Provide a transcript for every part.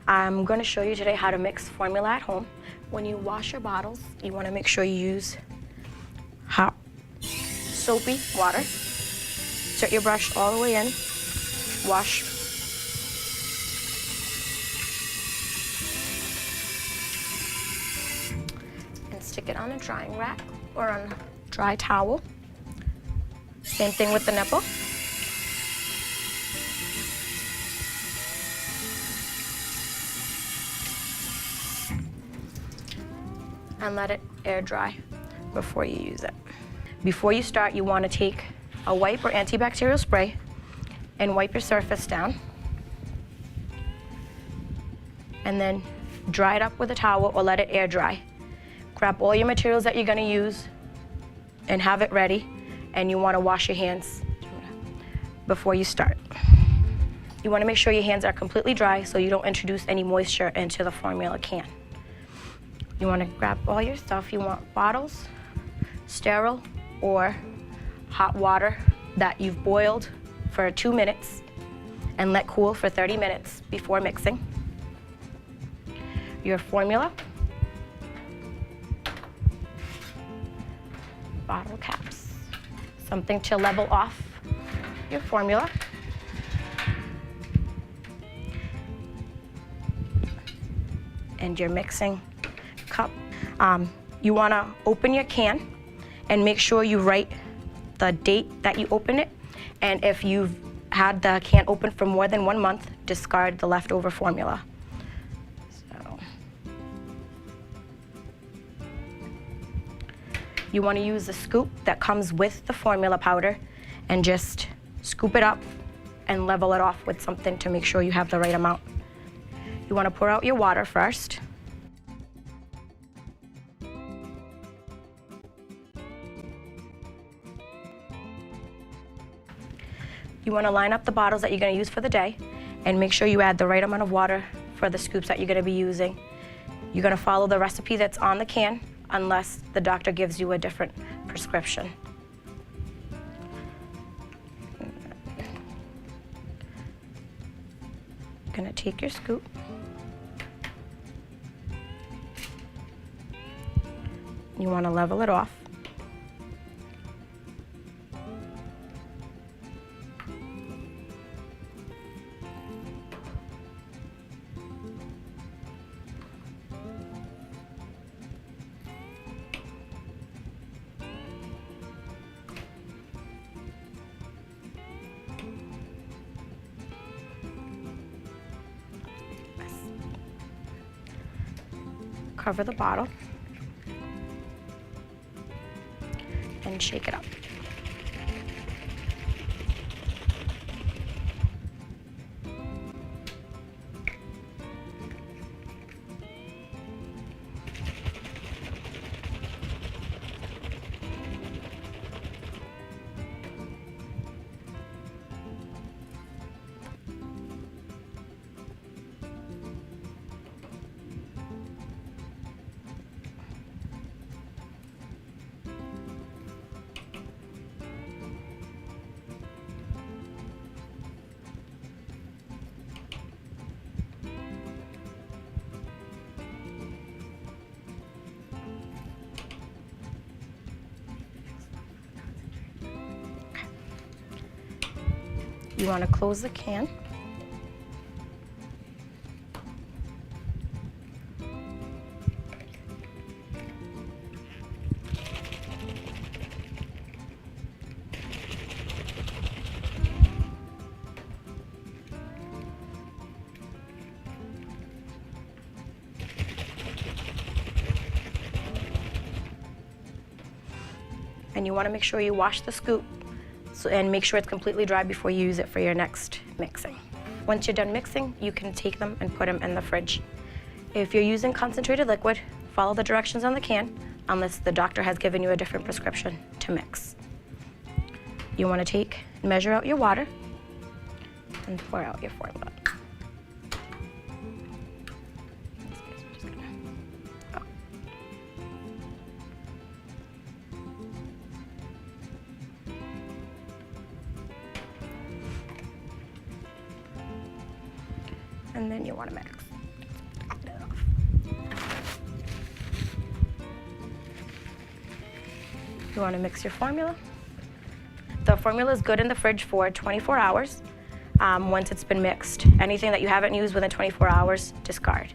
I'm going to show you today how to mix formula at home. When you wash your bottles, you want to make sure you use hot, soapy water. Set your brush all the way in, wash. And stick it on a drying rack or on a dry towel. Same thing with the nipple. And let it air dry before you use it. Before you start, you want to take a wipe or antibacterial spray and wipe your surface down. And then dry it up with a towel or let it air dry. Grab all your materials that you're going to use and have it ready. And you want to wash your hands before you start. You want to make sure your hands are completely dry so you don't introduce any moisture into the formula can. You want to grab all your stuff. You want bottles, sterile, or hot water that you've boiled for 2 minutes and let cool for 30 minutes before mixing. Your formula, bottle caps, something to level off your formula. And your mixing cup. You want to open your can and make sure you write the date that you open it. And if you've had the can open for more than 1 month, discard the leftover formula. So, you want to use the scoop that comes with the formula powder and just scoop it up and level it off with something to make sure you have the right amount. You want to pour out your water first. You want to line up the bottles that you're going to use for the day and make sure you add the right amount of water for the scoops that you're going to be using. You're going to follow the recipe that's on the can unless the doctor gives you a different prescription. You're going to take your scoop. You want to level it off. Cover the bottle and shake it up. You want to close the can. And you want to make sure you wash the scoop and make sure it's completely dry before you use it for your next mixing. Once you're done mixing, you can take them and put them in the fridge. If you're using concentrated liquid, follow the directions on the can unless the doctor has given you a different prescription to mix. You want to measure out your water and pour out your formula. and then you want to mix. You want to mix your formula. The formula is good in the fridge for 24 hours. Once it's been mixed, anything that you haven't used within 24 hours, discard.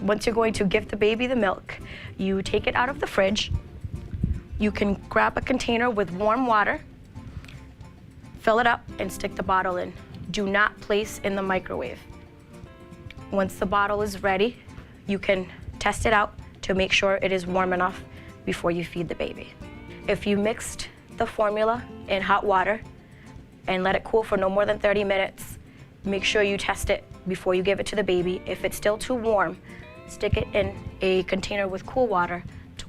Once you're going to give the baby the milk, you take it out of the fridge. You can grab a container with warm water, fill it up, and stick the bottle in. Do not place in the microwave. Once the bottle is ready, you can test it out to make sure it is warm enough before you feed the baby. If you mixed the formula in hot water and let it cool for no more than 30 minutes, make sure you test it before you give it to the baby. If it's still too warm, stick it in a container with cool water to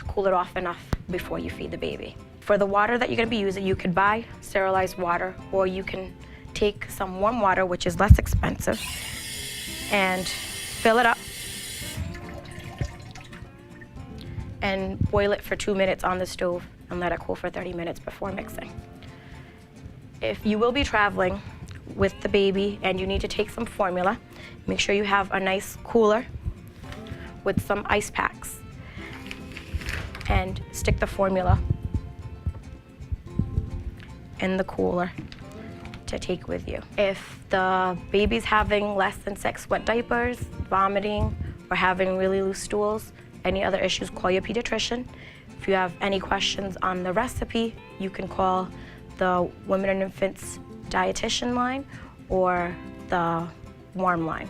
cool it off enough before you feed the baby. For the water that you're going to be using, you could buy sterilized water, or you can take some warm water, which is less expensive, and fill it up and boil it for 2 minutes on the stove and let it cool for 30 minutes before mixing. If you will be traveling with the baby and you need to take some formula, make sure you have a nice cooler with some ice packs and stick the formula in the cooler to take with you. If the baby's having less than 6 wet diapers, vomiting, or having really loose stools, any other issues, call your pediatrician. If you have any questions on the recipe, you can call the Women and Infants dietitian line or the warm line.